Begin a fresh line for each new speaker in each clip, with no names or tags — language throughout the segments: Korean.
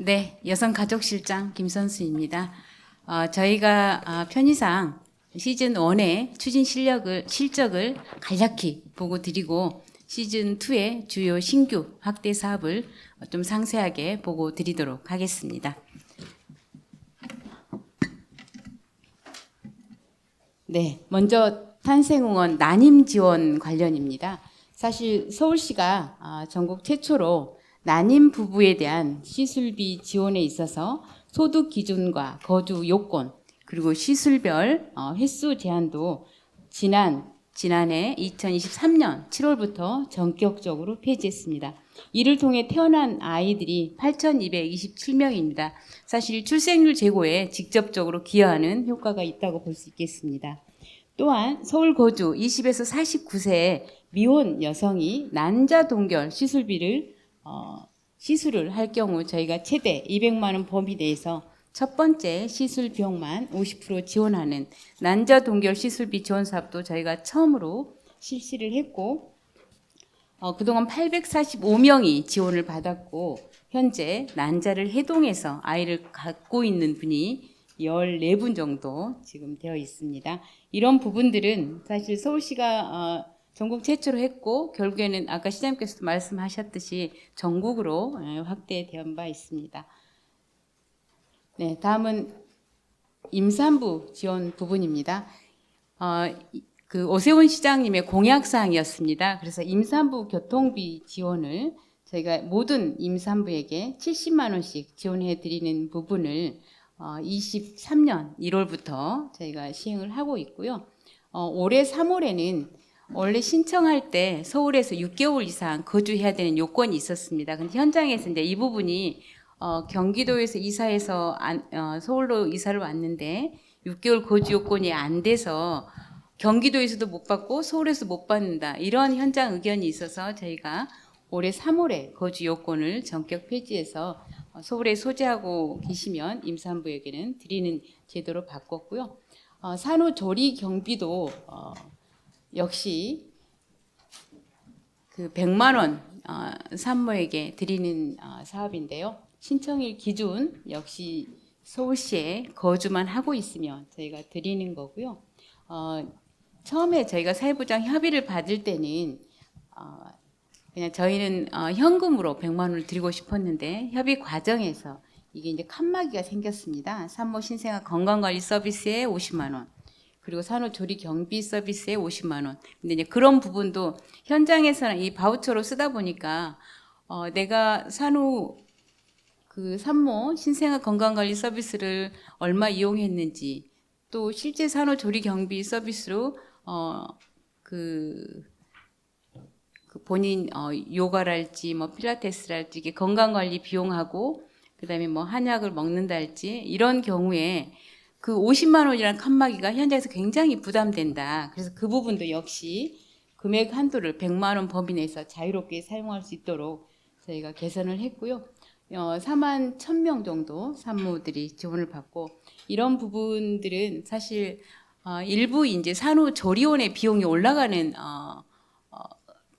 네, 여성가족실장 김선수입니다. 저희가 편의상 시즌 1의 추진 실적을 간략히 보고 드리고 시즌 2의 주요 신규 확대 사업을 좀 상세하게 보고 드리도록 하겠습니다. 네, 먼저 탄생응원 난임 지원 관련입니다. 사실 서울시가 전국 최초로 난임 부부에 대한 시술비 지원에 있어서 소득 기준과 거주 요건 그리고 시술별 횟수 제한도 지난해 2023년 7월부터 전격적으로 폐지했습니다. 이를 통해 태어난 아이들이 8,227명입니다. 사실 출생률 제고에 직접적으로 기여하는 효과가 있다고 볼 수 있겠습니다. 또한 서울 거주 20에서 49세의 미혼 여성이 난자 동결 시술을 할 경우 저희가 최대 200만 원 범위 내에서 첫 번째 시술 비용만 50% 지원하는 난자 동결 시술비 지원 사업도 저희가 처음으로 실시를 했고 그동안 845명이 지원을 받았고 현재 난자를 해동해서 아이를 갖고 있는 분이 14분 정도 지금 되어 있습니다. 이런 부분들은 사실 서울시가 전국 최초로 했고 결국에는 아까 시장님께서도 말씀하셨듯이 전국으로 확대된 바 있습니다. 네, 다음은 임산부 지원 부분입니다. 오세훈 시장님의 공약사항이었습니다. 그래서 임산부 교통비 지원을 저희가 모든 임산부에게 70만 원씩 지원해 드리는 부분을 23년 1월부터 저희가 시행을 하고 있고요. 올해 3월에는 원래 신청할 때 서울에서 6개월 이상 거주해야 되는 요건이 있었습니다. 근데 현장에서 이제 이 부분이 경기도에서 이사해서 서울로 이사를 왔는데 6개월 거주 요건이 안 돼서 경기도에서도 못 받고 서울에서 못 받는다. 이런 현장 의견이 있어서 저희가 올해 3월에 거주 요건을 전격 폐지해서 서울에 소재하고 계시면 임산부에게는 드리는 제도로 바꿨고요. 산후조리 경비도 역시 그 100만 원 산모에게 드리는 사업인데요. 신청일 기준 역시 서울시에 거주만 하고 있으면 저희가 드리는 거고요. 처음에 저희가 사회부장 협의를 받을 때는 그냥 저희는 현금으로 100만 원을 드리고 싶었는데 협의 과정에서 이게 이제 칸막이가 생겼습니다. 산모 신생아 건강관리 서비스에 50만 원, 그리고 산후조리 경비 서비스에 50만 원. 근데 이제 그런 부분도 현장에서는 이 바우처로 쓰다 보니까 내가 산모 신생아 건강관리 서비스를 얼마 이용했는지 또 실제 산후조리 경비 서비스로 본인 요가랄지 뭐 필라테스랄지 이게 건강관리 비용하고 그다음에 뭐 한약을 먹는다할지 이런 경우에 그 50만 원이라는 칸막이가 현장에서 굉장히 부담된다. 그래서 그 부분도 역시 금액 한도를 100만 원 범위 내에서 자유롭게 사용할 수 있도록 저희가 개선을 했고요. 4만 1,000명 정도 산모들이 지원을 받고 이런 부분들은 사실 일부 이제 산후조리원의 비용이 올라가는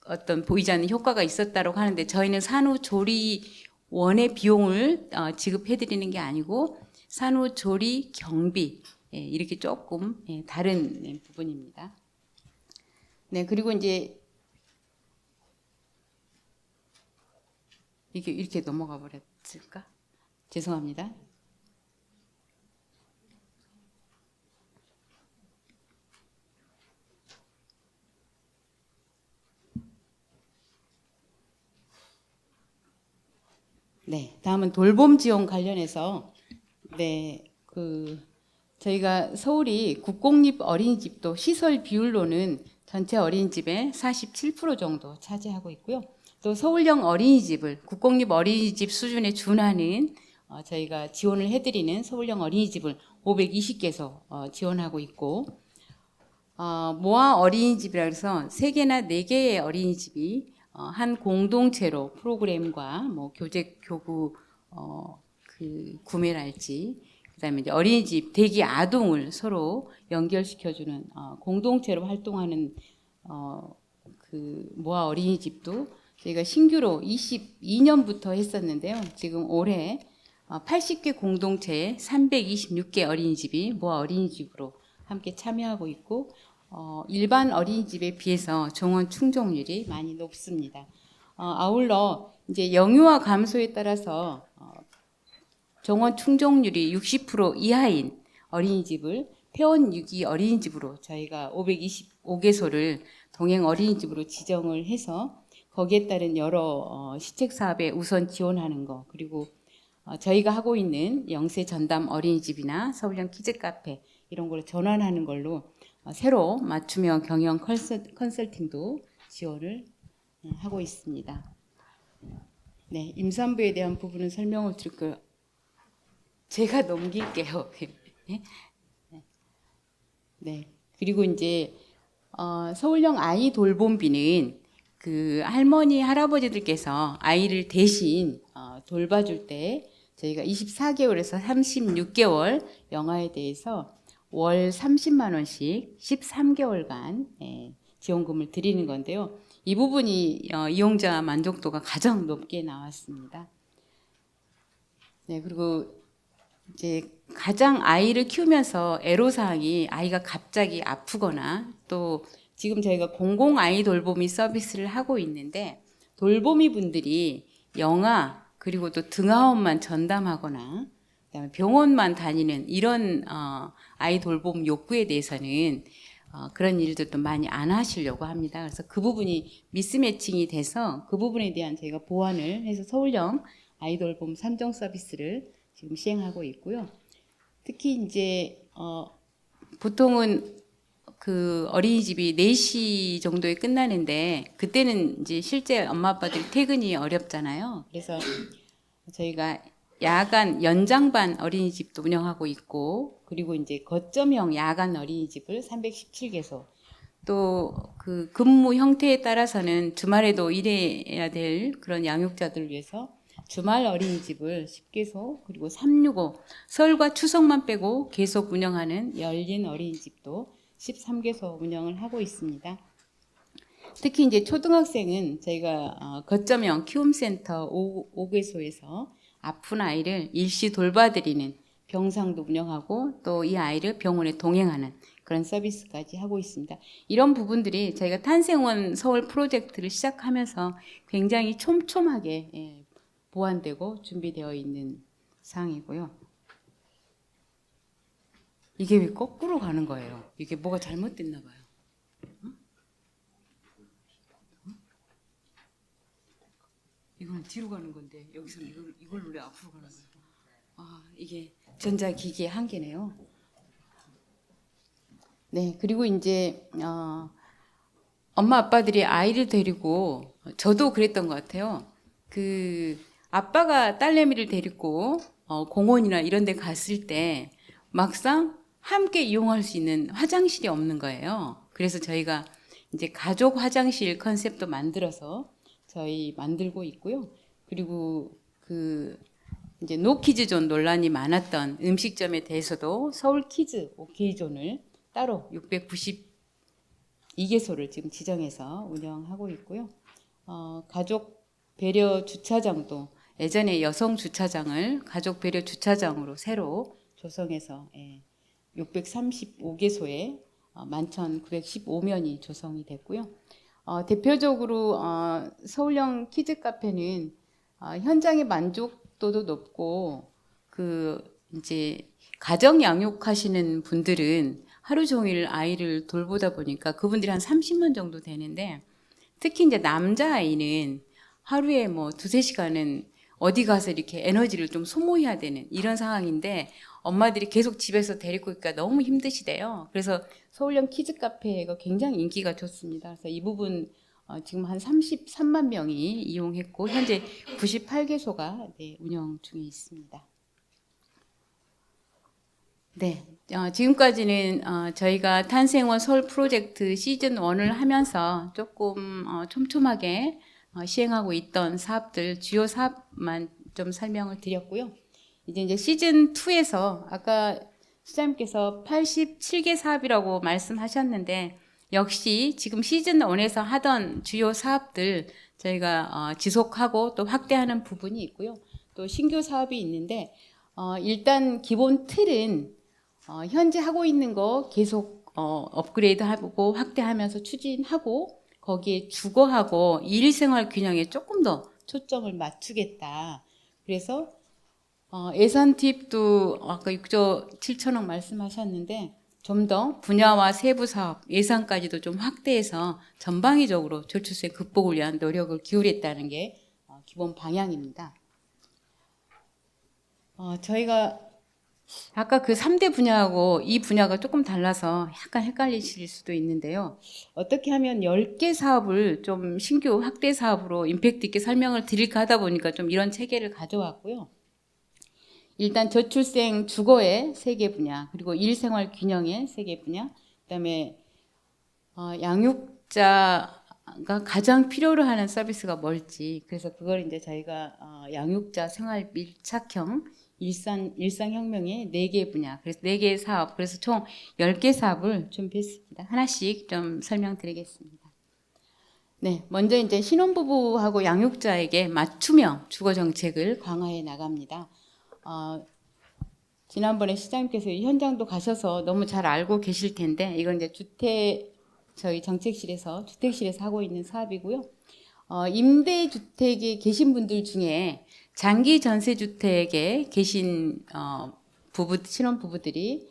어떤 보이지 않는 효과가 있었다고 하는데 저희는 산후조리원의 비용을 지급해드리는 게 아니고 산후조리 경비 이렇게 조금 다른 부분입니다. 네, 그리고 이제 이렇게 넘어가 버렸을까? 죄송합니다. 네, 다음은 돌봄 지원 관련해서 저희가 서울이 국공립 어린이집도 시설 비율로는 전체 어린이집의 47% 정도 차지하고 있고요. 또 서울형 어린이집을 국공립 어린이집 수준에 준하는 저희가 지원을 해드리는 서울형 어린이집을 520개소 지원하고 있고 모아 어린이집이라 해서 3개나 4개의 어린이집이 한 공동체로 프로그램과 뭐 교구 구매랄지 그다음에 이제 어린이집 대기 아동을 서로 연결시켜주는 공동체로 활동하는 모아 어린이집도 저희가 신규로 22년부터 했었는데요. 지금 올해 80개 공동체 326개 어린이집이 모아 어린이집으로 함께 참여하고 있고 일반 어린이집에 비해서 정원 충족률이 많이 높습니다. 아울러 이제 영유아 감소에 따라서 정원 충족률이 60% 이하인 어린이집을 폐원 유기 어린이집으로 저희가 525개소를 동행 어린이집으로 지정을 해서 거기에 따른 여러 시책 사업에 우선 지원하는 거, 그리고 저희가 하고 있는 영세 전담 어린이집이나 서울형 키즈카페 이런 걸 전환하는 걸로 새로 맞춤형 경영 컨설팅도 지원을 하고 있습니다. 네, 임산부에 대한 부분은 설명을 드릴 거예요. 제가 넘길게요. 네. 그리고 이제 서울형 아이 돌봄비는 그 할머니 할아버지들께서 아이를 대신 돌봐줄 때 저희가 24개월에서 36개월 영아에 대해서 월 30만 원씩 13개월간 지원금을 드리는 건데요. 이 부분이 이용자 만족도가 가장 높게 나왔습니다. 네, 그리고 이제 가장 아이를 키우면서 애로사항이 아이가 갑자기 아프거나 또 지금 저희가 공공 아이 돌보미 서비스를 하고 있는데 돌보미 분들이 영아 그리고 또 등하원만 전담하거나 그다음에 병원만 다니는 이런 아이 돌봄 욕구에 대해서는 그런 일들도 많이 안 하시려고 합니다. 그래서 그 부분이 미스매칭이 돼서 그 부분에 대한 저희가 보완을 해서 서울형 아이 돌봄 3종 서비스를 지금 시행하고 있고요. 특히 이제 보통은 그 어린이집이 4시 정도에 끝나는데 그때는 이제 실제 엄마 아빠들이 퇴근이 어렵잖아요. 그래서 저희가 야간 연장반 어린이집도 운영하고 있고 그리고 이제 거점형 야간 어린이집을 317개소 또 그 근무 형태에 따라서는 주말에도 일해야 될 그런 양육자들을 위해서 주말 어린이집을 10개소 그리고 365 설과 추석만 빼고 계속 운영하는 열린 어린이집도 13개소 운영을 하고 있습니다. 특히 이제 초등학생은 저희가 거점형 키움센터 5개소에서 아픈 아이를 일시 돌봐드리는 병상도 운영하고 또 이 아이를 병원에 동행하는 그런 서비스까지 하고 있습니다. 이런 부분들이 저희가 탄생원 서울 프로젝트를 시작하면서 굉장히 촘촘하게 보완되고 준비되어 있는 사항이고요. 이게 왜 거꾸로 가는 거예요? 이게 뭐가 잘못됐나 봐요. 이건 뒤로 가는 건데 여기서 이걸로 왜 앞으로 가는 거예요? 이게 전자기기의 한계네요. 네, 그리고 이제 엄마 아빠들이 아이를 데리고 저도 그랬던 것 같아요. 그 아빠가 딸내미를 데리고 공원이나 이런 데 갔을 때 막상 함께 이용할 수 있는 화장실이 없는 거예요. 그래서 저희가 이제 가족 화장실 컨셉도 만들어서 저희 만들고 있고요. 그리고 그 이제 노키즈존 논란이 많았던 음식점에 대해서도 서울 키즈 오케이존을 따로 692개소를 지금 지정해서 운영하고 있고요. 가족 배려 주차장도 예전에 여성 주차장을 가족 배려 주차장으로 새로 조성해서 635개소에 11,915면이 조성이 됐고요. 대표적으로 서울형 키즈 카페는 현장의 만족도도 높고 그 이제 가정 양육하시는 분들은 하루 종일 아이를 돌보다 보니까 그분들이 한 30명 정도 되는데 특히 이제 남자 아이는 하루에 뭐 2-3시간은 어디 가서 이렇게 에너지를 좀 소모해야 되는 이런 상황인데 엄마들이 계속 집에서 데리고 있기가 너무 힘드시대요. 그래서 서울형 키즈 카페가 굉장히 인기가 좋습니다. 그래서 이 부분 지금 한 33만 명이 이용했고 현재 98개소가 운영 중에 있습니다. 네, 지금까지는 저희가 탄생원 서울 프로젝트 시즌 1을 하면서 조금 촘촘하게 시행하고 있던 사업들 주요 사업만 좀 설명을 드렸고요. 이제 시즌 2에서 아까 시장님께서 87개 사업이라고 말씀하셨는데 역시 지금 시즌 1에서 하던 주요 사업들 저희가 지속하고 또 확대하는 부분이 있고요. 또 신규 사업이 있는데 일단 기본 틀은 현재 하고 있는 거 계속 업그레이드하고 확대하면서 추진하고 거기에 주거하고 일생활 균형에 조금 더 초점을 맞추겠다. 그래서 예산 투입도 아까 6조 7천억 말씀하셨는데 좀 더 분야와 세부 사업 예산까지도 좀 확대해서 전방위적으로 저출생 극복을 위한 노력을 기울였다는 게 기본 방향입니다. 저희가 아까 그 3대 분야하고 이 분야가 조금 달라서 약간 헷갈리실 수도 있는데요. 어떻게 하면 10개 사업을 좀 신규 확대 사업으로 임팩트 있게 설명을 드릴까 하다 보니까 좀 이런 체계를 가져왔고요. 일단 저출생 주거의 3개 분야, 그리고 일생활 균형의 3개 분야, 그다음에 양육자가 가장 필요로 하는 서비스가 뭘지, 그래서 그걸 이제 저희가 양육자 생활 밀착형 일상혁명의 4개 분야, 그래서 4개 사업, 그래서 총 10개 사업을 준비했습니다. 하나씩 좀 설명드리겠습니다. 네, 먼저 이제 신혼부부하고 양육자에게 맞춤형 주거 정책을 강화해 나갑니다. 지난번에 시장님께서 현장도 가셔서 너무 잘 알고 계실 텐데, 이건 이제 저희 정책실에서 주택실에서 하고 있는 사업이고요. 임대주택에 계신 분들 중에 장기 전세주택에 계신 신혼부부들이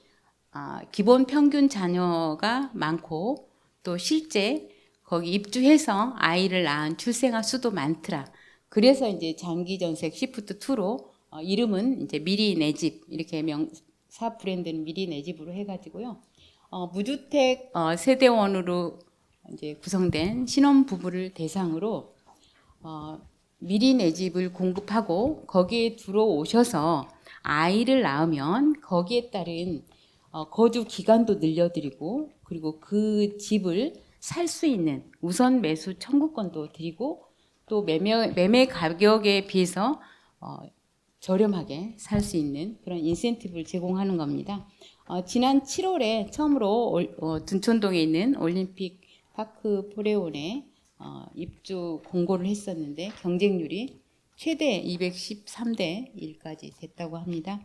기본 평균 자녀가 많고 또 실제 거기 입주해서 아이를 낳은 출생아 수도 많더라. 그래서 이제 장기 전세 시프트 2로 이름은 이제 미리 내 집, 이렇게 사업 브랜드는 미리 내 집으로 해가지고요. 무주택 세대원으로 이제 구성된 신혼부부를 대상으로 미리 내 집을 공급하고 거기에 들어오셔서 아이를 낳으면 거기에 따른 거주 기간도 늘려드리고, 그리고 그 집을 살 수 있는 우선 매수 청구권도 드리고, 또 매매 가격에 비해서 저렴하게 살 수 있는 그런 인센티브를 제공하는 겁니다. 지난 7월에 처음으로 둔촌동에 있는 올림픽 파크 포레온에 입주 공고를 했었는데 경쟁률이 최대 213대 1까지 됐다고 합니다.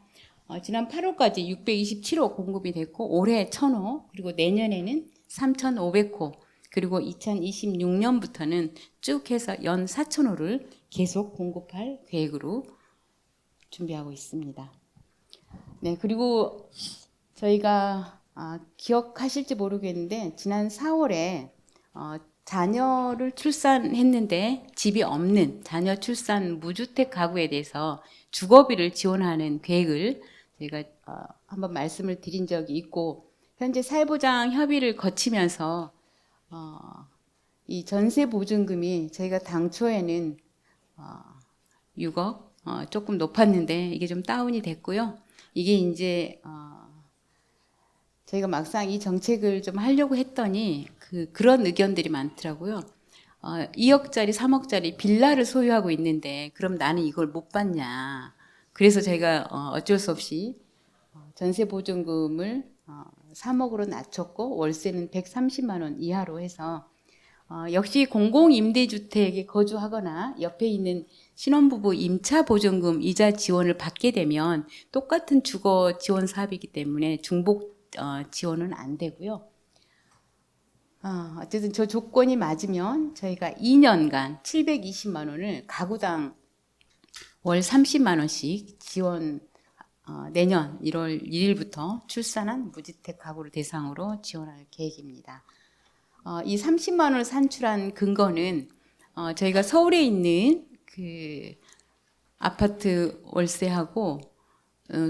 지난 8월까지 627호 공급이 됐고 올해 1000호, 그리고 내년에는 3500호, 그리고 2026년부터는 쭉 해서 연 4000호를 계속 공급할 계획으로 준비하고 있습니다. 네, 그리고 저희가 기억하실지 모르겠는데 지난 4월에 자녀를 출산했는데 집이 없는 자녀 출산 무주택 가구에 대해서 주거비를 지원하는 계획을 저희가 한번 말씀을 드린 적이 있고, 현재 사회보장 협의를 거치면서 이 전세 보증금이 저희가 당초에는 6억 조금 높았는데 이게 좀 다운이 됐고요. 이게 이제 저희가 막상 이 정책을 좀 하려고 했더니 그런 의견들이 많더라고요. 2억짜리, 3억짜리 빌라를 소유하고 있는데 그럼 나는 이걸 못 받냐. 그래서 제가 어쩔 수 없이 전세 보증금을 3억으로 낮췄고 월세는 130만 원 이하로 해서 역시 공공임대주택에 거주하거나 옆에 있는 신혼부부 임차 보증금 이자 지원을 받게 되면 똑같은 주거 지원 사업이기 때문에 중복 지원은 안 되고요. 어쨌든 저 조건이 맞으면 저희가 2년간 720만 원을 가구당 월 30만 원씩 지원, 내년 1월 1일부터 출산한 무주택 가구를 대상으로 지원할 계획입니다. 이 30만 원을 산출한 근거는 저희가 서울에 있는 그 아파트 월세하고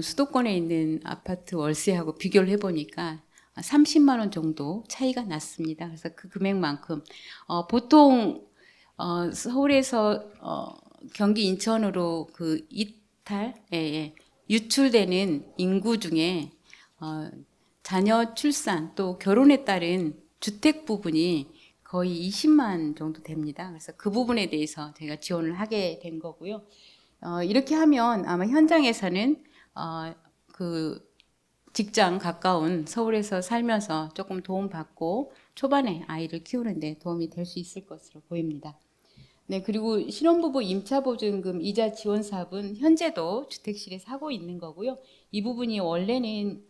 수도권에 있는 아파트 월세하고 비교를 해보니까 30만 원 정도 차이가 났습니다. 그래서 그 금액만큼 보통 서울에서 경기 인천으로 그 유출되는 인구 중에 자녀 출산 또 결혼에 따른 주택 부분이 거의 20만 정도 됩니다. 그래서 그 부분에 대해서 제가 지원을 하게 된 거고요. 이렇게 하면 아마 현장에서는 그 직장 가까운 서울에서 살면서 조금 도움받고 초반에 아이를 키우는데 도움이 될 수 있을 것으로 보입니다. 네, 그리고 신혼부부 임차보증금 이자 지원 사업은 현재도 주택실에서 하고 있는 거고요. 이 부분이 원래는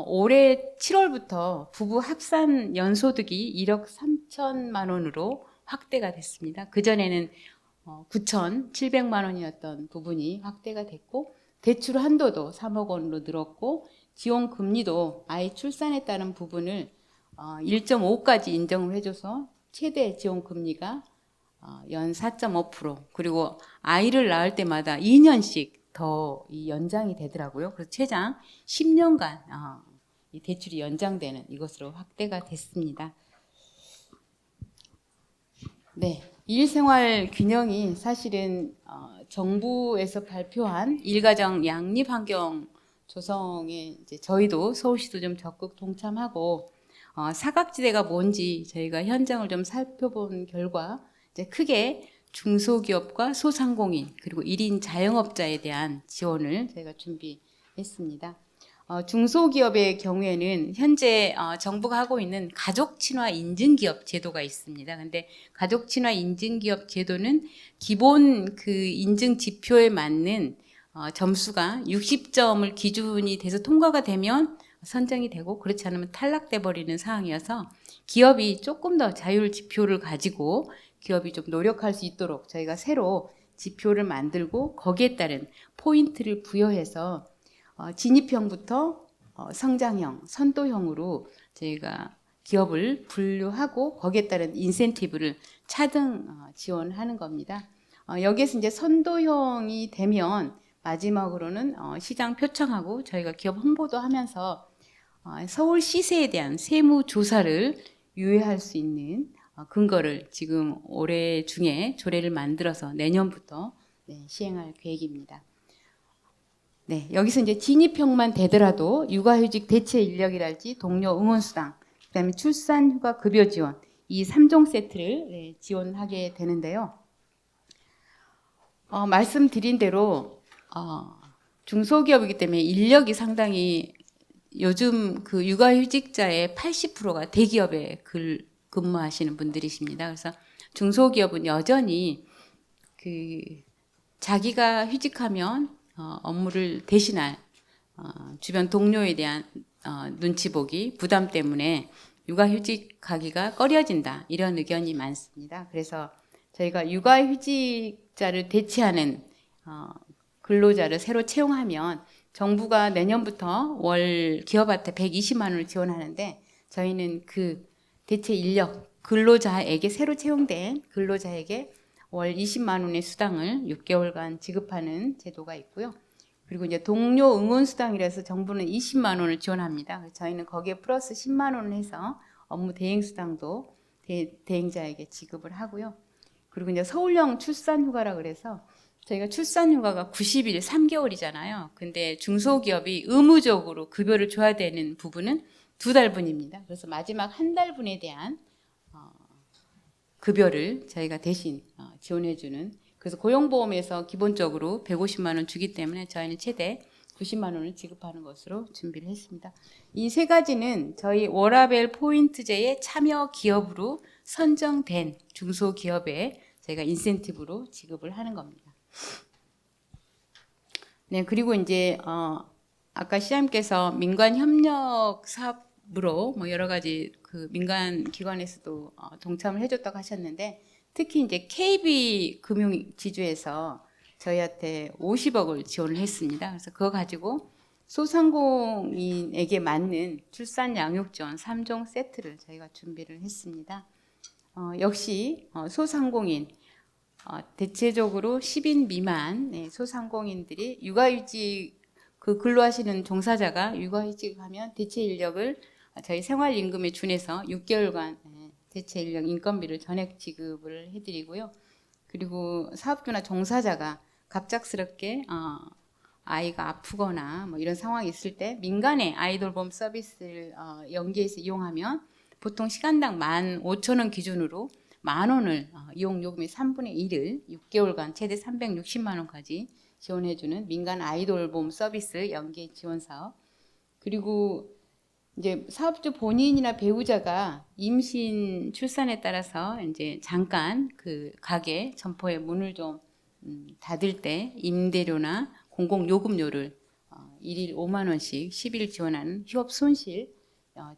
올해 7월부터 부부 합산 연소득이 1억 3천만 원으로 확대가 됐습니다. 그전에는 9,700만 원이었던 부분이 확대가 됐고, 대출 한도도 3억 원으로 늘었고, 지원 금리도 아이 출산에 따른 부분을 1.5까지 인정을 해줘서 최대 지원 금리가 연 4.5%, 그리고 아이를 낳을 때마다 2년씩 더 이 연장이 되더라고요. 그래서 최장 10년간 이 대출이 연장되는 이것으로 확대가 됐습니다. 네, 일생활 균형이 사실은 정부에서 발표한 일가정 양립 환경 조성에 이제 저희도 서울시도 좀 적극 동참하고 사각지대가 뭔지 저희가 현장을 좀 살펴본 결과 이제 크게 중소기업과 소상공인 그리고 1인 자영업자에 대한 지원을 저희가 준비했습니다. 중소기업의 경우에는 현재 정부가 하고 있는 가족친화 인증기업 제도가 있습니다. 근데 가족친화 인증기업 제도는 기본 그 인증 지표에 맞는 점수가 60점을 기준이 돼서 통과가 되면 선정이 되고, 그렇지 않으면 탈락돼 버리는 상황이어서 기업이 조금 더 자율 지표를 가지고 기업이 좀 노력할 수 있도록 저희가 새로 지표를 만들고 거기에 따른 포인트를 부여해서 진입형부터 성장형, 선도형으로 저희가 기업을 분류하고 거기에 따른 인센티브를 차등 지원하는 겁니다. 여기에서 이제 선도형이 되면 마지막으로는 시장 표창하고 저희가 기업 홍보도 하면서 서울 시세에 대한 세무 조사를 유예할 수 있는 근거를 지금 올해 중에 조례를 만들어서 내년부터 시행할 계획입니다. 네, 여기서 이제 진입형만 되더라도 육아휴직 대체 인력이랄지 동료 응원수당, 그다음에 출산휴가 급여 지원, 이 3종 세트를 지원하게 되는데요. 말씀드린 대로 중소기업이기 때문에 인력이 상당히 요즘 그 육아휴직자의 80%가 대기업에 근무하시는 분들이십니다. 그래서 중소기업은 여전히 그 자기가 휴직하면 업무를 대신할 주변 동료에 대한 눈치 보기, 부담 때문에 육아휴직하기가 꺼려진다, 이런 의견이 많습니다. 그래서 저희가 육아휴직자를 대체하는 근로자를 새로 채용하면 정부가 내년부터 월 기업한테 120만 원을 지원하는데, 저희는 그 대체 인력 근로자에게, 새로 채용된 근로자에게 월 20만 원의 수당을 6개월간 지급하는 제도가 있고요. 그리고 이제 동료 응원 수당이라서 정부는 20만 원을 지원합니다. 저희는 거기에 플러스 10만 원을 해서 업무 대행 수당도 대행자에게 지급을 하고요. 그리고 이제 서울형 출산휴가라 그래서 저희가 출산휴가가 90일 3개월이잖아요. 근데 중소기업이 의무적으로 급여를 줘야 되는 부분은 2달분입니다. 그래서 마지막 1달분에 대한 급여를 저희가 대신 지원해주는, 그래서 고용보험에서 기본적으로 150만 원 주기 때문에 저희는 최대 90만 원을 지급하는 것으로 준비를 했습니다. 이 세 가지는 저희 워라밸 포인트제의 참여 기업으로 선정된 중소기업에 저희가 인센티브로 지급을 하는 겁니다. 네, 그리고 이제 아까 시장님께서 민관 협력 사업으로 뭐 여러 가지 그 민간 기관에서도 동참을 해줬다고 하셨는데, 특히 이제 KB 금융지주에서 저희한테 50억을 지원을 했습니다. 그래서 그거 가지고 소상공인에게 맞는 출산 양육 지원 3종 세트를 저희가 준비를 했습니다. 역시 소상공인, 대체적으로 10인 미만 소상공인들이 육아휴직, 그 근로하시는 종사자가 육아휴직하면 대체 인력을 저희 생활임금에 준해서 6개월간 대체 인력 인건비를 전액 지급을 해드리고요. 그리고 사업주나 종사자가 갑작스럽게 아이가 아프거나 뭐 이런 상황이 있을 때 민간의 아이돌봄 서비스를 연계해서 이용하면 보통 시간당 15,000원 기준으로 10,000원을 이용 요금의 3분의 1을 6개월간 최대 360만 원까지 지원해주는 민간 아이돌봄 서비스 연계 지원 사업, 그리고 이제 사업주 본인이나 배우자가 임신, 출산에 따라서 이제 잠깐 그 가게 점포의 문을 좀 닫을 때 임대료나 공공요금료를 일일 5만 원씩 10일 지원하는 휴업 손실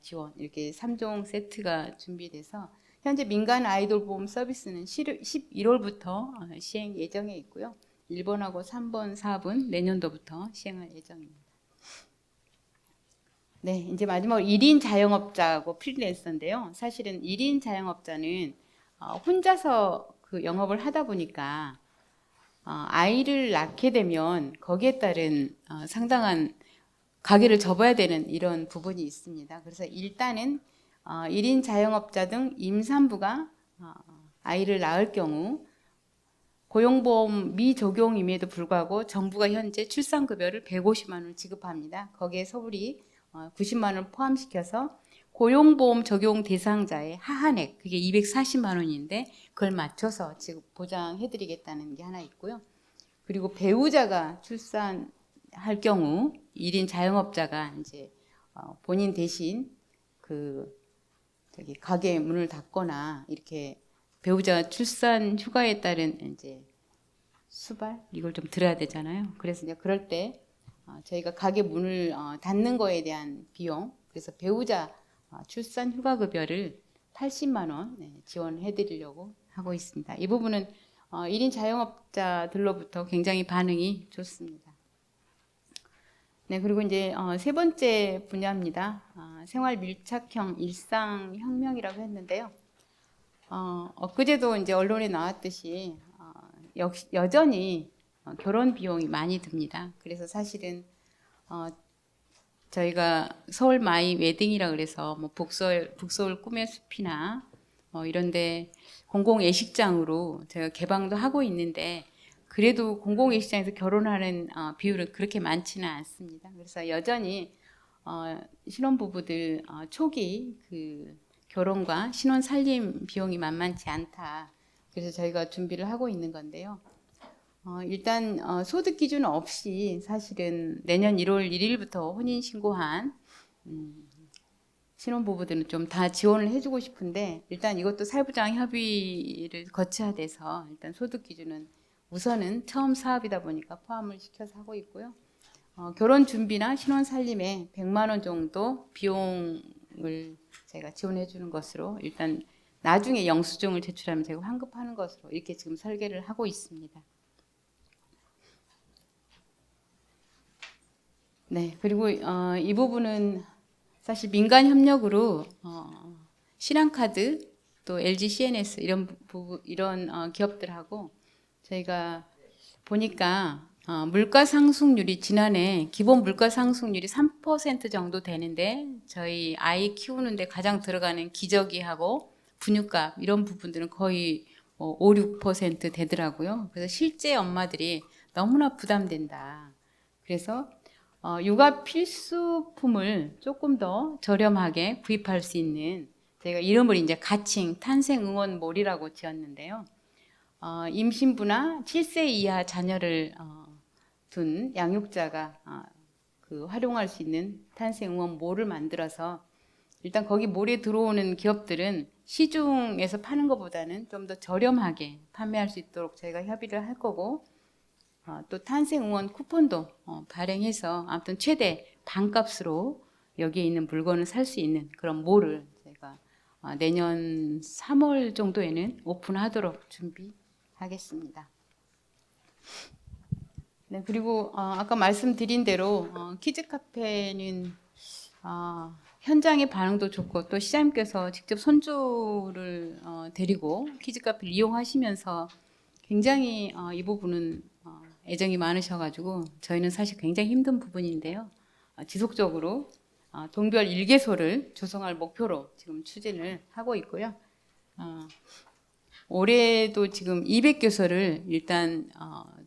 지원 이렇게 3종 세트가 준비돼서 현재 민간 아이돌 보험 서비스는 11월부터 시행 예정에 있고요. 1번하고 3번, 4번 내년도부터 시행할 예정입니다. 네, 이제 마지막으로 1인 자영업자하고 프리랜서인데요. 사실은 1인 자영업자는 혼자서 그 영업을 하다 보니까 아이를 낳게 되면 거기에 따른 상당한 가게를 접어야 되는 이런 부분이 있습니다. 그래서 일단은 1인 자영업자 등 임산부가 아이를 낳을 경우 고용보험 미적용임에도 불구하고 정부가 현재 출산급여를 150만 원을 지급합니다. 거기에 서울이 90만 원을 포함시켜서 고용보험 적용 대상자의 하한액 그게 240만 원인데 그걸 맞춰서 지금 보장해드리겠다는 게 하나 있고요. 그리고 배우자가 출산할 경우 1인 자영업자가 이제 본인 대신 그 가게 문을 닫거나 이렇게 배우자 출산 휴가에 따른 이제 수발 이걸 좀 들어야 되잖아요. 그래서 이제 그럴 때 저희가 가게 문을 닫는 거에 대한 비용 그래서 배우자 출산 휴가 급여를 80만 원 지원해 드리려고 하고 있습니다. 이 부분은 1인 자영업자들로부터 굉장히 반응이 좋습니다. 네, 그리고 이제 세 번째 분야입니다. 생활 밀착형 일상 혁명이라고 했는데요. 엊그제도 이제 언론에 나왔듯이 여전히 결혼 비용이 많이 듭니다. 그래서 사실은 저희가 서울 마이 웨딩이라 그래서 뭐 북서울 꿈의 숲이나 이런데 공공 예식장으로 제가 개방도 하고 있는데 그래도 공공 예식장에서 결혼하는 비율은 그렇게 많지는 않습니다. 그래서 여전히 신혼부부들 초기 그 결혼과 신혼 살림 비용이 만만치 않다. 그래서 저희가 준비를 하고 있는 건데요. 일단 소득 기준 없이 사실은 내년 1월 1일부터 혼인 신고한 신혼부부들은 좀 다 지원을 해주고 싶은데 일단 이것도 사회부장 협의를 거쳐야 돼서 일단 소득 기준은 우선은 처음 사업이다 보니까 포함을 시켜서 하고 있고요. 결혼 준비나 신혼 살림에 100만 원 정도 비용을 제가 지원해 주는 것으로 일단 나중에 영수증을 제출하면 제가 환급하는 것으로 이렇게 지금 설계를 하고 있습니다. 네, 그리고 이 부분은 사실 민간 협력으로 신한카드 또 LG CNS 이런 기업들하고 저희가 보니까 물가 상승률이 지난해 기본 물가 상승률이 3% 정도 되는데 저희 아이 키우는데 가장 들어가는 기저귀하고 분유값 이런 부분들은 거의 5, 6% 되더라고요. 그래서 실제 엄마들이 너무나 부담된다. 그래서 육아 필수품을 조금 더 저렴하게 구입할 수 있는 저희가 이름을 이제 가칭 탄생 응원몰이라고 지었는데요. 임신부나 7세 이하 자녀를 둔 양육자가 그 활용할 수 있는 탄생 응원몰을 만들어서 일단 거기 몰에 들어오는 기업들은 시중에서 파는 것보다는 좀 더 저렴하게 판매할 수 있도록 저희가 협의를 할 거고 또 탄생 응원 쿠폰도 발행해서 아무튼 최대 반값으로 여기에 있는 물건을 살 수 있는 그런 몰을 제가 내년 3월 정도에는 오픈하도록 준비하겠습니다. 네, 그리고 아까 말씀드린 대로 키즈 카페는 현장의 반응도 좋고 또 시장님께서 직접 손주를 데리고 키즈 카페를 이용하시면서 굉장히 이 부분은 애정이 많으셔가지고 저희는 사실 굉장히 힘든 부분인데요. 지속적으로 동별 1개소를 조성할 목표로 지금 추진을 하고 있고요. 올해도 지금 200개소를 일단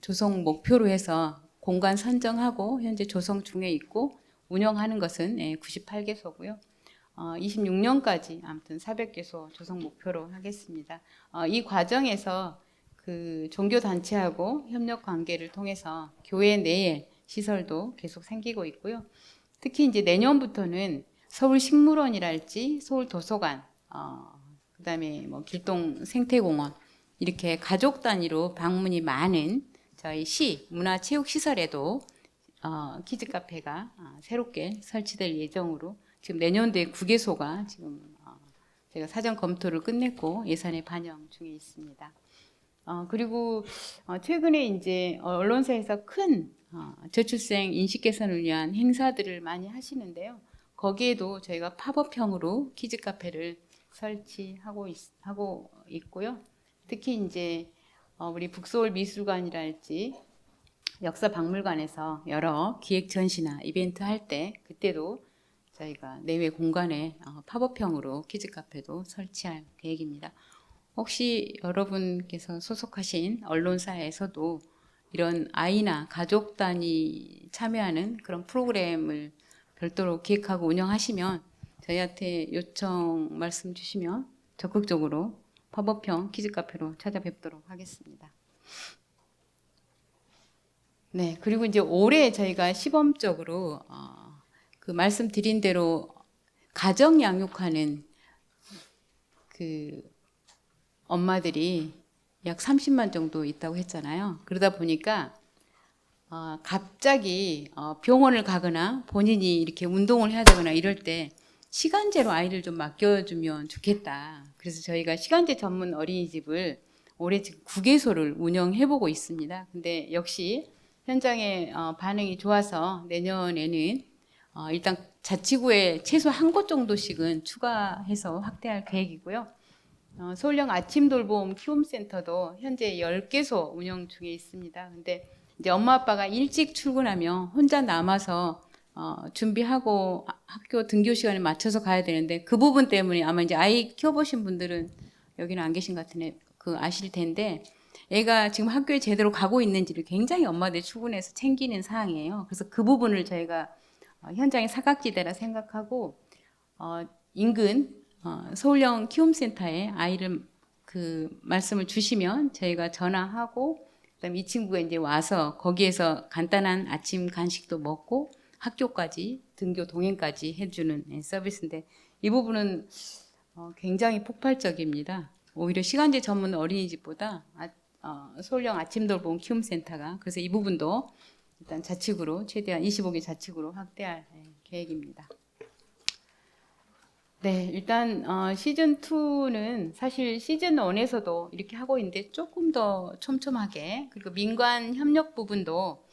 조성 목표로 해서 공간 선정하고 현재 조성 중에 있고 운영하는 것은 98개소고요. 26년까지 아무튼 400개소 조성 목표로 하겠습니다. 이 과정에서 그 종교 단체하고 협력 관계를 통해서 교회 내에 시설도 계속 생기고 있고요. 특히 이제 내년부터는 서울식물원이랄지 서울도서관, 그다음에 뭐 길동 생태공원 이렇게 가족 단위로 방문이 많은 저희 시 문화체육시설에도 키즈 카페가 새롭게 설치될 예정으로 지금 내년도에 9개소가 지금 제가 사전 검토를 끝냈고 예산에 반영 중에 있습니다. 그리고 최근에 이제 언론사에서 큰 저출생 인식 개선을 위한 행사들을 많이 하시는데요. 거기에도 저희가 팝업형으로 키즈 카페를 설치하고 있고요. 특히 이제 우리 북서울 미술관이랄지 역사박물관에서 여러 기획 전시나 이벤트 할 때 그때도 저희가 내외 공간에 팝업형으로 키즈 카페도 설치할 계획입니다. 혹시 여러분께서 소속하신 언론사에서도 이런 아이나 가족 단위 참여하는 그런 프로그램을 별도로 기획하고 운영하시면 저희한테 요청 말씀 주시면 적극적으로 팝업형 키즈 카페로 찾아뵙도록 하겠습니다. 네, 그리고 이제 올해 저희가 시범적으로 그 말씀드린 대로 가정 양육하는 그 엄마들이 약 30만 정도 있다고 했잖아요. 그러다 보니까 갑자기 병원을 가거나 본인이 이렇게 운동을 해야 되거나 이럴 때 시간제로 아이를 좀 맡겨주면 좋겠다. 그래서 저희가 시간제 전문 어린이집을 올해 지금 9개소를 운영해보고 있습니다. 근데 역시 현장에 반응이 좋아서 내년에는 일단 자치구에 최소 한 곳 정도씩은 추가해서 확대할 계획이고요. 서울형 아침 돌봄 키움센터도 현재 10개소 운영 중에 있습니다. 근데 이제 엄마 아빠가 일찍 출근하면 혼자 남아서 준비하고 학교 등교 시간에 맞춰서 가야 되는데 그 부분 때문에 아마 이제 아이 키워보신 분들은 여기는 안 계신 것 같은데 그 아실 텐데 애가 지금 학교에 제대로 가고 있는지를 굉장히 엄마들이 출근해서 챙기는 사항이에요. 그래서 그 부분을 저희가 현장의 사각지대라 생각하고 인근 서울형 키움센터에 아이를 그 말씀을 주시면 저희가 전화하고 그다음에 이 친구가 이제 와서 거기에서 간단한 아침 간식도 먹고 학교까지 등교 동행까지 해주는 서비스인데 이 부분은 굉장히 폭발적입니다. 오히려 시간제 전문 어린이집보다 서울형 아침 돌봄 키움센터가 그래서 이 부분도 일단 자치구로 최대한 25개 자치구로 확대할 계획입니다. 네, 일단 시즌 2는 사실 시즌 1에서도 이렇게 하고 있는데 조금 더 촘촘하게 그리고 민관 협력 부분도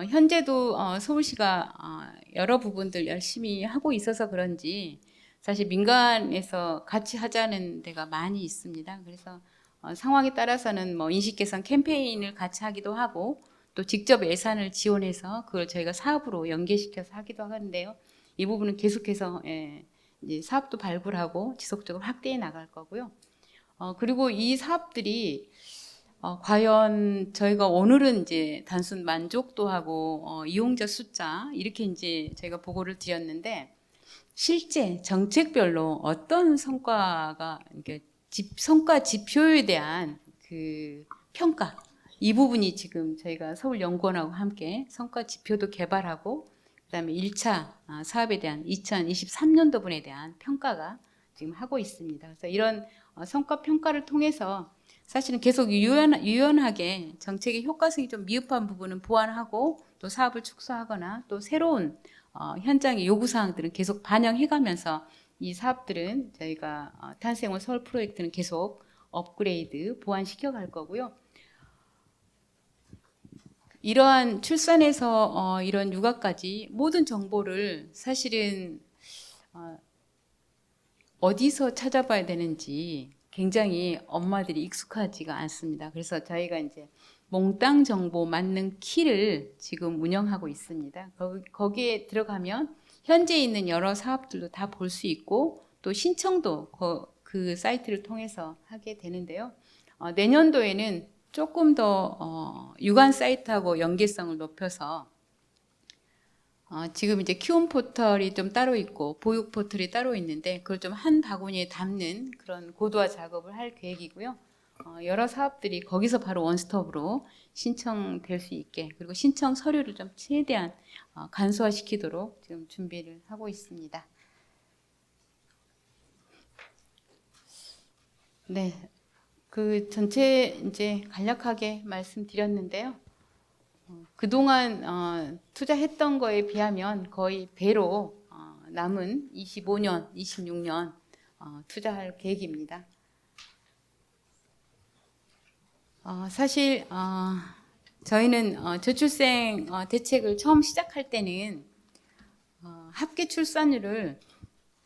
현재도 서울시가 여러 부분들 열심히 하고 있어서 그런지 사실 민간에서 같이 하자는 데가 많이 있습니다. 그래서 상황에 따라서는 뭐 인식 개선 캠페인을 같이 하기도 하고 또 직접 예산을 지원해서 그걸 저희가 사업으로 연계시켜서 하기도 하는데요. 이 부분은 계속해서 이제 사업도 발굴하고 지속적으로 확대해 나갈 거고요. 그리고 이 사업들이 과연 저희가 오늘은 이제 단순 만족도하고 이용자 숫자 이렇게 이제 저희가 보고를 드렸는데 실제 정책별로 어떤 성과가 이게 성과 지표에 대한 그 평가 이 부분이 지금 저희가 서울연구원하고 함께 성과 지표도 개발하고 그다음에 1차 사업에 대한 2023년도분에 대한 평가가 지금 하고 있습니다. 그래서 이런 성과 평가를 통해서 사실은 계속 유연하게 정책의 효과성이 좀 미흡한 부분은 보완하고 또 사업을 축소하거나 또 새로운 현장의 요구사항들은 계속 반영해가면서 이 사업들은 저희가 탄생원 서울 프로젝트는 계속 업그레이드 보완시켜 갈 거고요. 이러한 출산에서 이런 육아까지 모든 정보를 사실은 어디서 찾아봐야 되는지 굉장히 엄마들이 익숙하지가 않습니다. 그래서 저희가 이제 몽땅 정보 맞는 키를 지금 운영하고 있습니다. 거기에 들어가면 현재 있는 여러 사업들도 다 볼 수 있고 또 신청도 그 사이트를 통해서 하게 되는데요. 내년도에는 조금 더 유관 사이트하고 연계성을 높여서 지금 이제 키움 포털이 좀 따로 있고 보육 포털이 따로 있는데 그걸 좀 한 바구니에 담는 그런 고도화 작업을 할 계획이고요. 여러 사업들이 거기서 바로 원스톱으로 신청될 수 있게 그리고 신청 서류를 좀 최대한 간소화시키도록 지금 준비를 하고 있습니다. 네, 그 전체 이제 간략하게 말씀드렸는데요. 그동안 투자했던 거에 비하면 거의 배로 남은 25년, 26년 투자할 계획입니다. 사실 저희는 저출생 대책을 처음 시작할 때는 합계 출산율을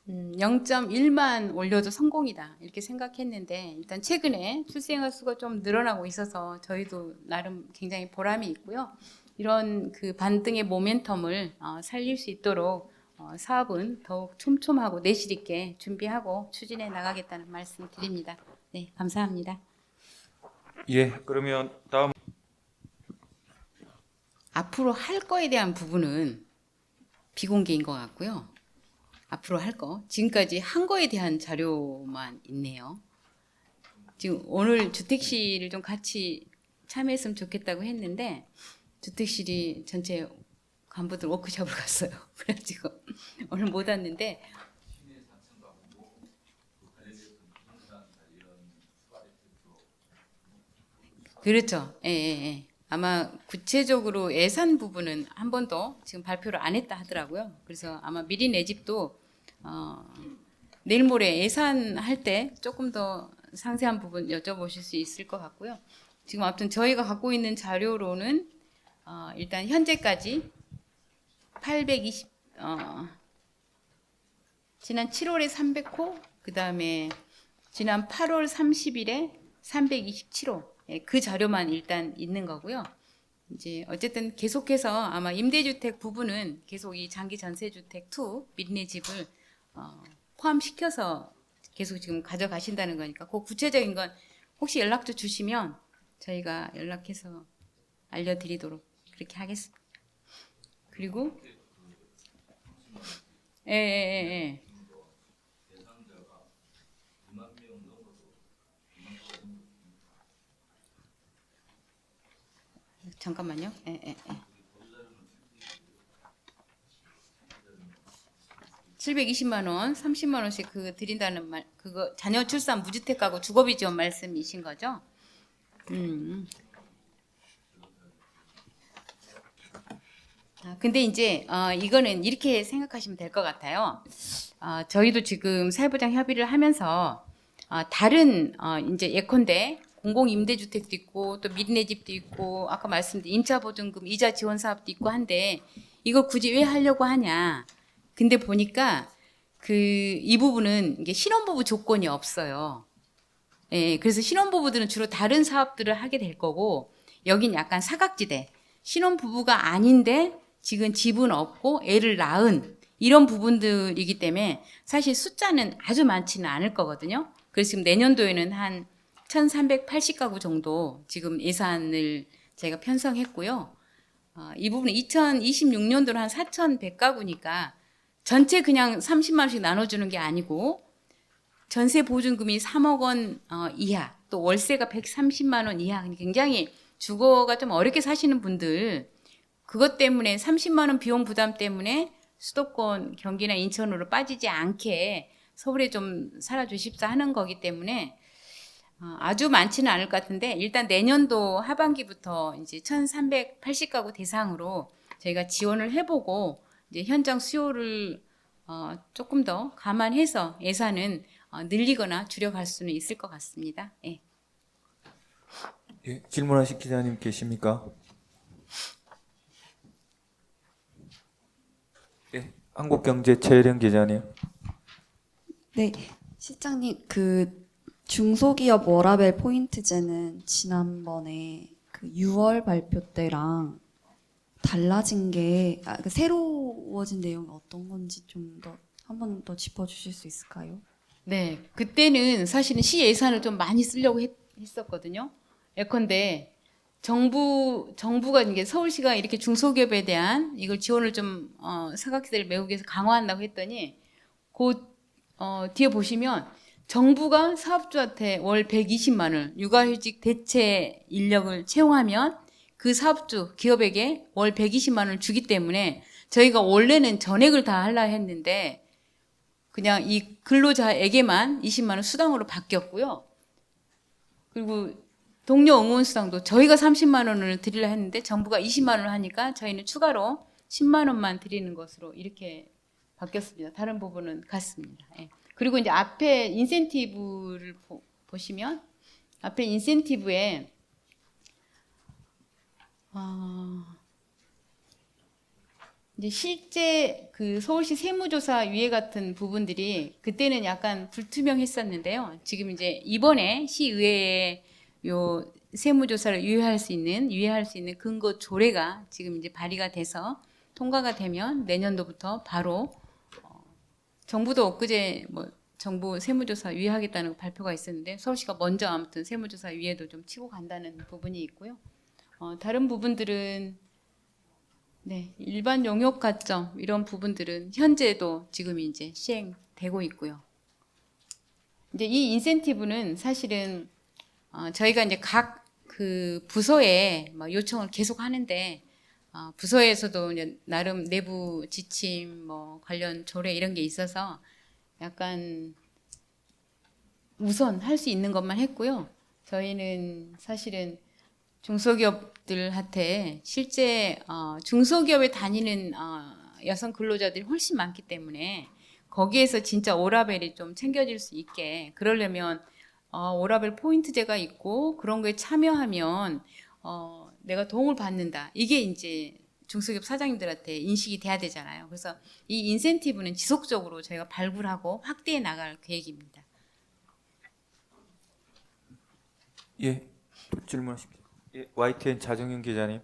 0.1만 올려도 성공이다 이렇게 생각했는데, 일단 최근에 출생아 수가 좀 늘어나고 있어서 저희도 나름 굉장히 보람이 있고요. 이런 그 반등의 모멘텀을 살릴 수 있도록 사업은 더욱 촘촘하고 내실 있게 준비하고 추진해 나가겠다는 말씀 드립니다. 네, 감사합니다.
예, 그러면 다음.
앞으로 할 거에 대한 부분은 비공개인 것 같고요. 앞으로 할 거, 지금까지 한 거에 대한 자료만 있네요. 지금 오늘 주택실을 좀 같이 참여했으면 좋겠다고 했는데 주택실이 전체 간부들 워크숍을 갔어요. 그래가지고 오늘 못 왔는데. 그렇죠. 예, 예, 예. 아마 구체적으로 예산 부분은 한 번도 지금 발표를 안 했다 하더라고요. 그래서 아마 미리 내 집도 내일 모레 예산할 때 조금 더 상세한 부분 여쭤보실 수 있을 것 같고요. 지금 아무튼 저희가 갖고 있는 자료로는 일단 현재까지 820 지난 7월에 300호, 그 다음에 지난 8월 30일에 327호, 그 자료만 일단 있는 거고요. 이제 어쨌든 계속해서 아마 임대주택 부분은 계속 이 장기 전세주택 2 미리네 집을 포함시켜서 계속 지금 가져가신다는 거니까 그 구체적인 건 혹시 연락처 주시면 저희가 연락해서 알려드리도록 그렇게 하겠습니다. 그리고 예. 잠깐만요. 예. 720만 원, 30만 원씩 그 드린다는 말, 그거 자녀 출산 무주택 가구 주거비 지원 말씀이신 거죠? 근데 이제 이거는 이렇게 생각하시면 될 것 같아요. 저희도 지금 사회보장 협의를 하면서 다른 이제 예컨대 공공임대주택도 있고 또 미리네 집도 있고 아까 말씀드린 임차보증금 이자 지원 사업도 있고 한데 이걸 굳이 왜 하려고 하냐? 근데 보니까 이 부분은 이게 신혼부부 조건이 없어요. 예, 그래서 신혼부부들은 주로 다른 사업들을 하게 될 거고 여긴 약간 사각지대. 신혼부부가 아닌데 지금 집은 없고 애를 낳은 이런 부분들이기 때문에 사실 숫자는 아주 많지는 않을 거거든요. 그래서 지금 내년도에는 한 1380가구 정도 지금 예산을 제가 편성했고요. 이 부분은 2026년도는 한 4100가구니까 전체 그냥 30만 원씩 나눠주는 게 아니고 전세 보증금이 3억 원 이하, 또 월세가 130만 원 이하, 굉장히 주거가 좀 어렵게 사시는 분들, 그것 때문에 30만 원 비용 부담 때문에 수도권 경기나 인천으로 빠지지 않게 서울에 좀 살아주십사 하는 거기 때문에 아주 많지는 않을 것 같은데 일단 내년도 하반기부터 이제 1380가구 대상으로 저희가 지원을 해보고 이제 현장 수요를 조금 더 감안해서 예산은 늘리거나 줄여갈 수는 있을 것 같습니다. 예.
예, 질문하실 기자님 계십니까? 예, 한국경제 최혜령 기자님.
네, 실장님 그 중소기업 워라밸 포인트제는 지난번에 그 6월 발표 때랑 달라진 게 그 새로워진 내용이 어떤 건지 좀 더 한 번 더 짚어주실 수 있을까요?
네, 그때는 사실은 시 예산을 좀 많이 쓰려고 했었거든요. 예컨대 정부가 이게 서울시가 이렇게 중소기업에 대한 이걸 지원을 좀 사각지대를 메우기 위해서 강화한다고 했더니 뒤에 보시면 정부가 사업주한테 월 120만 원 육아휴직 대체 인력을 채용하면 그 사업주 기업에게 월 120만 원을 주기 때문에 저희가 원래는 전액을 다 하려 했는데 그냥 이 근로자에게만 20만 원 수당으로 바뀌었고요. 그리고 동료 응원수당도 저희가 30만 원을 드리려 했는데 정부가 20만 원을 하니까 저희는 추가로 10만 원만 드리는 것으로 이렇게 바뀌었습니다. 다른 부분은 같습니다. 예. 그리고 이제 앞에 인센티브를 보시면 앞에 인센티브에 이제 실제 그 서울시 세무조사 유예 같은 부분들이 그때는 약간 불투명했었는데요. 지금 이제 이번에 시의회에 요 세무조사를 유예할 수 있는 근거 조례가 지금 이제 발의가 돼서 통과가 되면 내년도부터 바로 정부도 엊그제 뭐 정부 세무조사 유예하겠다는 발표가 있었는데 서울시가 먼저 아무튼 세무조사 유예도 좀 치고 간다는 부분이 있고요. 다른 부분들은 네, 일반 용역 가점 이런 부분들은 현재도 지금 이제 시행되고 있고요. 이제 이 인센티브는 사실은 저희가 이제 각 그 부서에 막 요청을 계속 하는데 부서에서도 이제 나름 내부 지침 뭐 관련 조례 이런 게 있어서 약간 우선 할 수 있는 것만 했고요. 저희는 사실은 중소기업들한테 실제 중소기업에 다니는 여성 근로자들이 훨씬 많기 때문에 거기에서 진짜 오라벨이 좀 챙겨질 수 있게 그러려면 오라벨 포인트제가 있고 그런 거에 참여하면 내가 도움을 받는다. 이게 이제 중소기업 사장님들한테 인식이 돼야 되잖아요. 그래서 이 인센티브는 지속적으로 저희가 발굴하고 확대해 나갈 계획입니다.
예, 또 질문하십시오. 예, YTN 자정윤 기자님.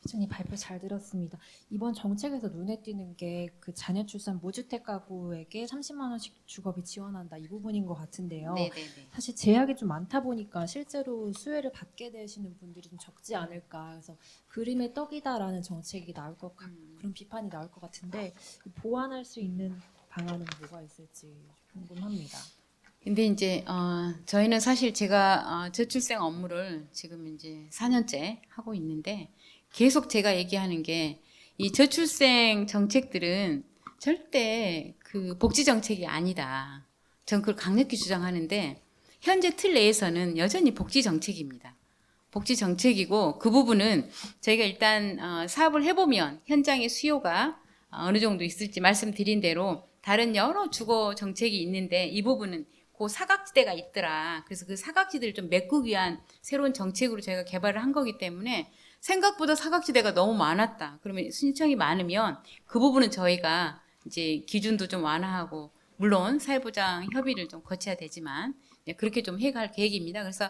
시장님 발표 잘 들었습니다. 이번 정책에서 눈에 띄는 게 그 자녀 출산 무주택 가구에게 30만 원씩 주거비 지원한다 이 부분인 것 같은데요.
네네네.
사실 제약이 좀 많다 보니까 실제로 수혜를 받게 되시는 분들이 좀 적지 않을까. 그래서 그림의 떡이다라는 정책이 나올 것 그런 비판이 나올 것 같은데 보완할 수 있는 방안은 뭐가 있을지 궁금합니다.
근데 이제 저희는 사실 제가 저출생 업무를 지금 이제 4년째 하고 있는데 계속 제가 얘기하는 게 이 저출생 정책들은 절대 그 복지 정책이 아니다. 전 그걸 강력히 주장하는데 현재 틀 내에서는 여전히 복지 정책입니다. 복지 정책이고 그 부분은 저희가 일단 사업을 해보면 현장의 수요가 어느 정도 있을지 말씀드린 대로 다른 여러 주거 정책이 있는데 이 부분은 그 사각지대가 있더라. 그래서 그 사각지대를 좀 메꾸기 위한 새로운 정책으로 저희가 개발을 한 거기 때문에 생각보다 사각지대가 너무 많았다. 그러면 신청이 많으면 그 부분은 저희가 이제 기준도 좀 완화하고 물론 사회보장 협의를 좀 거쳐야 되지만 그렇게 좀 해갈 계획입니다. 그래서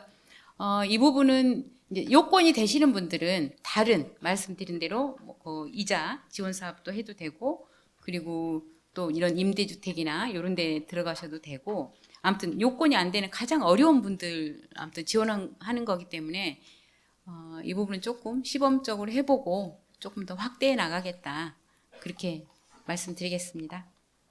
이 부분은 이제 요건이 되시는 분들은 다른 말씀드린 대로 뭐 이자 지원 사업도 해도 되고 그리고 또 이런 임대주택이나 이런 데 들어가셔도 되고 아무튼 요건이 안 되는 가장 어려운 분들 아무튼 지원하는 거기 때문에 이 부분은 조금 시범적으로 해보고 조금 더 확대해 나가겠다 그렇게 말씀드리겠습니다.